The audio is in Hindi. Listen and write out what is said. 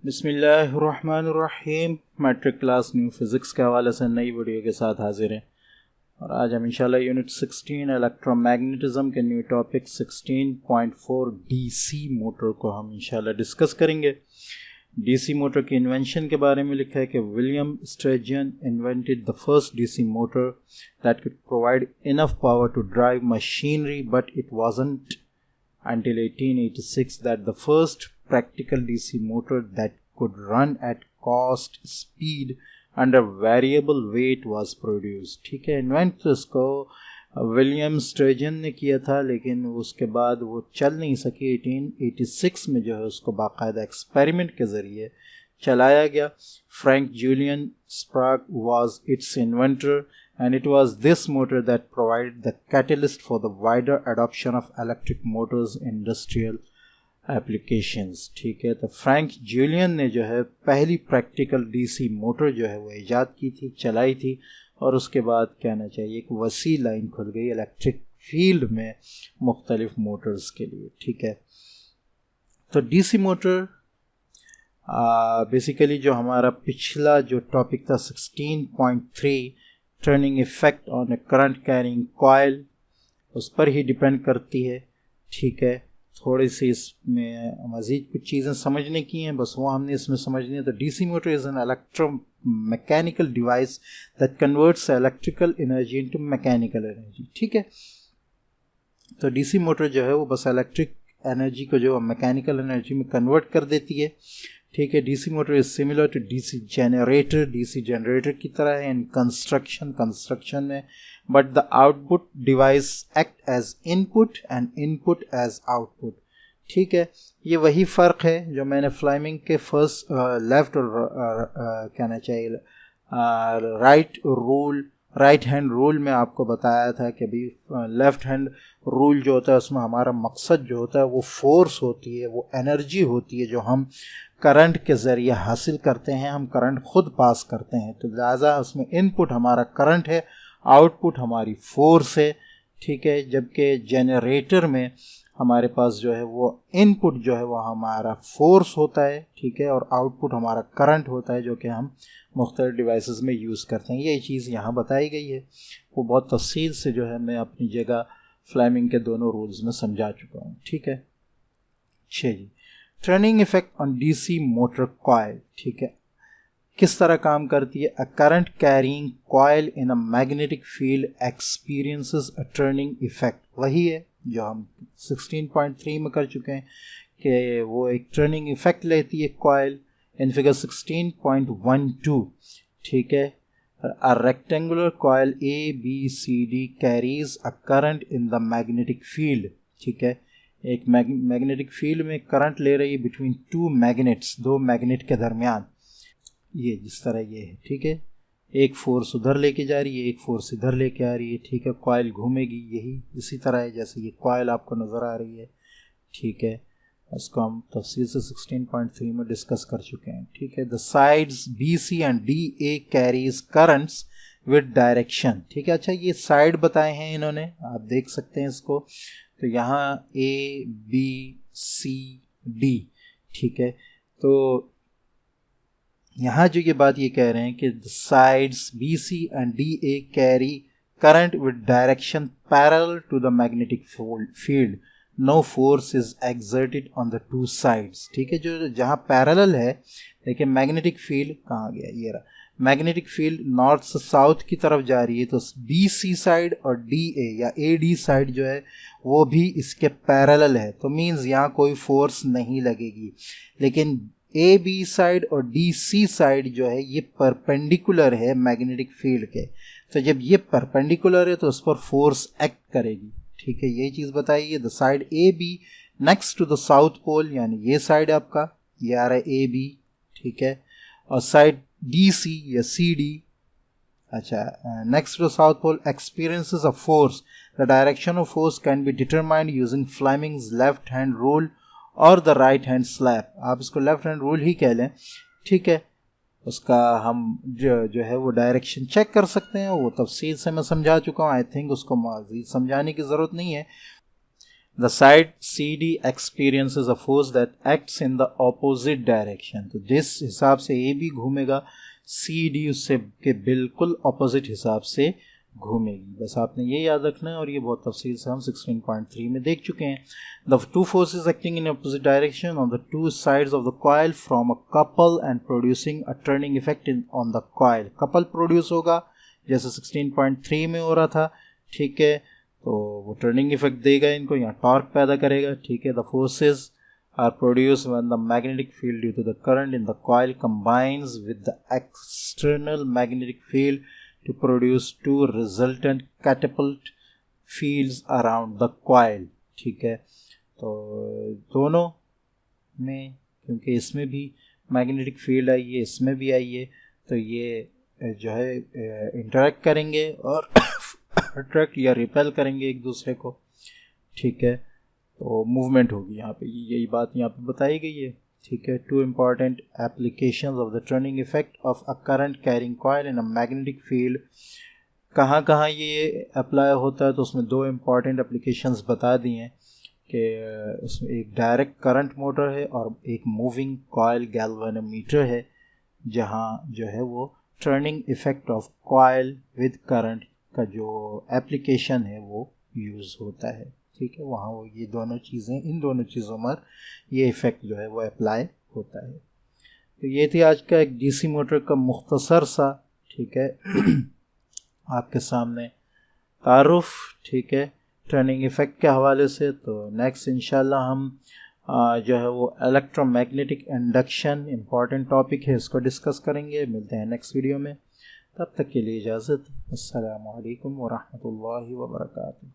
बिस्मिल्लाहिर्रहमानिर्रहीम। मैट्रिक क्लास न्यू फिज़िक्स के हवाले से नई वीडियो के साथ हाजिर हैं और आज हम इंशाल्लाह यूनिट 16 इलेक्ट्रोमैग्नेटिज्म के न्यू टॉपिक 16.4 डीसी मोटर को हम इंशाल्लाह डिस्कस करेंगे। डीसी मोटर की इन्वेंशन के बारे में लिखा है कि William Sturgeon invented the first DC motor that could provide enough power to drive machinery, but it wasn't until 1886 that the first practical DC motor that could run at cost speed under variable weight was produced। ठीक है, इन्वेंट तो इसको विलियम स्ट्रेजन ने किया था, लेकिन उसके बाद वो चल नहीं सकी। 1886 में जो है उसको बाकायदा एक्सपेरिमेंट के ज़रिए चलाया गया। Frank Julian Sprague was its inventor, and it was this motor that provided the catalyst for the wider adoption of electric motors in industrial applications। ठीक है, तो फ्रैंक जूलियन ने जो है पहली प्रैक्टिकल डीसी मोटर जो है वो ईजाद की थी, चलाई थी, और उसके बाद कहना चाहिए एक वसी लाइन खुल गई इलेक्ट्रिक फील्ड में मुख्तलिफ मोटर्स के लिए। ठीक है, तो डीसी मोटर बेसिकली जो हमारा पिछला जो टॉपिक था 16.3 turning effect on A current carrying coil, उस पर ही डिपेंड करती है। ठीक है, थोड़ी सी इसमें मज़ीद कुछ चीज़ें समझने की हैं, बस वो हमने इसमें समझनी है। तो DC motor is an electromechanical device that converts electrical energy into mechanical energy. ठीक है, तो डीसी मोटर जो है वो बस इलेक्ट्रिक एनर्जी को जो मैकेनिकल एनर्जी में कन्वर्ट कर देती है। ठीक है, DC motor is similar to DC generator, DC generator की तरह है इन कंस्ट्रक्शन में, but the output device act as input and input as output. ठीक है, ये वही फ़र्क है जो मैंने फ्लेमिंग के फर्स्ट लेफ्ट और कहना चाहिए राइट हैंड रूल में आपको बताया था कि भाई लेफ्ट हैंड रूल जो होता है उसमें हमारा मकसद जो होता है वो फोर्स होती है, वो एनर्जी होती है जो हम करंट के ज़रिए हासिल करते हैं, हम करंट खुद पास करते हैं। तो लिहाजा उसमें इनपुट हमारा करंट है, आउटपुट हमारी फोर्स है। ठीक है, जबकि जनरेटर में हमारे पास जो है वो इनपुट जो है वो हमारा फोर्स होता है। ठीक है, और आउटपुट हमारा करंट होता है जो कि हम मुख्तलिफ डिवाइसेस में यूज़ करते हैं। ये चीज़ यहाँ बताई गई है, वो बहुत तफसील से जो है मैं अपनी जगह फ्लेमिंग के दोनों रूल्स में समझा चुका हूँ। ठीक है, अच्छा जी, turning effect on DC motor coil. ठीक है, किस तरह काम करती है? A current carrying coil in a magnetic field experiences a turning effect. वही है जो हम 16.3 में कर चुके हैं कि वो एक टर्निंग इफेक्ट लेती है कॉइल इन फिगर 16.12। ठीक है, a rectangular coil ABCD carries a current in the magnetic field. ठीक है, एक मैग्नेटिक फील्ड में करंट ले रही है बिटवीन टू मैग्नेट्स, दो मैग्नेट के दरमियान। ये जिस तरह ये है, ठीक है, एक फोर्स उधर लेके जा रही है, एक फोर्स इधर लेके आ रही है। ठीक है, कॉइल घूमेगी, यही इसी तरह है जैसे ये कॉइल आपको नज़र आ रही है। ठीक है, इसको हम तफसील से 16.3 में डिस्कस कर चुके हैं। ठीक है, the sides BC and DA carries currents with direction. ठीक है, अच्छा ये साइड बताए हैं इन्होंने, आप देख सकते हैं इसको। तो यहाँ ABCD। ठीक है, तो यहाँ जो ये बात ये कह रहे हैं कि the sides BC and DA carry current with direction parallel to the magnetic field, no force is exerted on the two sides. ठीक है, जो जहाँ पैरेलल है, देखिए मैग्नेटिक फील्ड कहाँ गया, ये रहा, मैग्नेटिक फील्ड नॉर्थ से साउथ की तरफ जा रही है, तो BC साइड और DA या AD साइड जो है वो भी इसके पैरेलल है, तो मीन्स यहाँ कोई फोर्स नहीं लगेगी। लेकिन AB साइड और DC साइड जो है ये परपेंडिकुलर है मैग्नेटिक फील्ड के, तो जब ये परपेंडिकुलर है तो उस पर फोर्स एक्ट करेगी। ठीक है, यही चीज़ बताइए। The side AB next to the south pole, यानी ये साइड आपका ये आ रहा है AB। ठीक है, और साइड DC या CD, अच्छा, next to south pole experiences of force. The direction of force can be determined using Fleming's left hand rule और द राइट हैंड स्लैप। आप इसको लेफ्ट हैंड रूल ही कह लें। ठीक है, उसका हम जो है वो डायरेक्शन चेक कर सकते हैं, वो तफसील से मैं समझा चुका हूँ। आई थिंक उसको मज़ीद समझाने की ज़रूरत नहीं है। The side CD experiences a force that acts in the opposite direction। तो जिस हिसाब से AB घूमेगा CD उससे के बिल्कुल ऑपोजिट हिसाब से घूमेगी। बस आपने ये याद रखना है, और ये बहुत तफसील से हम 16.3 में देख चुके हैं। The two forces acting in opposite direction on the two sides of the coil from a couple and producing a turning effect on the coil. Couple produce होगा जैसे 16.3 में हो रहा था, ठीक है, तो वो टर्निंग इफेक्ट देगा इनको, यहाँ टॉर्क पैदा करेगा, ठीक है। The forces are produced when the magnetic field due to the current in the coil combines with the external magnetic field to produce two resultant catapult fields around the coil, ठीक है। तो दोनों में, क्योंकि इसमें भी मैग्नेटिक फील्ड आई है, इसमें भी आई है, तो ये जो है इंटरेक्ट करेंगे और अट्रैक्ट या रिपेल करेंगे एक दूसरे को, ठीक है। तो मूवमेंट होगी यहाँ पे, यही बात यहाँ पे बताई गई है, ठीक है। Two important applications of the turning effect of a current carrying coil in a magnetic field. कहाँ कहाँ ये अप्लाई होता है, तो उसमें दो इम्पॉर्टेंट एप्लीकेशंस बता दिए हैं कि उसमें एक डायरेक्ट करंट मोटर है और एक मूविंग कॉइल गैल्वेनोमीटर है, जहाँ जो है वो turning effect of coil with current का जो एप्लीकेशन है वो यूज़ होता है, ठीक है। वहाँ वो ये दोनों चीज़ें, इन दोनों चीज़ों पर ये इफ़ेक्ट जो है वो अप्लाई होता है। तो ये थी आज का एक DC मोटर का मुख्तसर सा, ठीक है, आपके सामने तारुफ, ठीक है, टर्निंग इफ़ेक्ट के हवाले से। तो नेक्स्ट इंशाल्लाह हम जो है वो इलेक्ट्रोमैग्नेटिक इंडक्शन, इम्पॉर्टेंट टॉपिक है, इसको डिस्कस करेंगे। मिलते हैं नेक्स्ट वीडियो में, तब तक के लिए इजाज़त। अस्सलामु अलैकुम व रहमतुल्लाहि व बरकातुहू।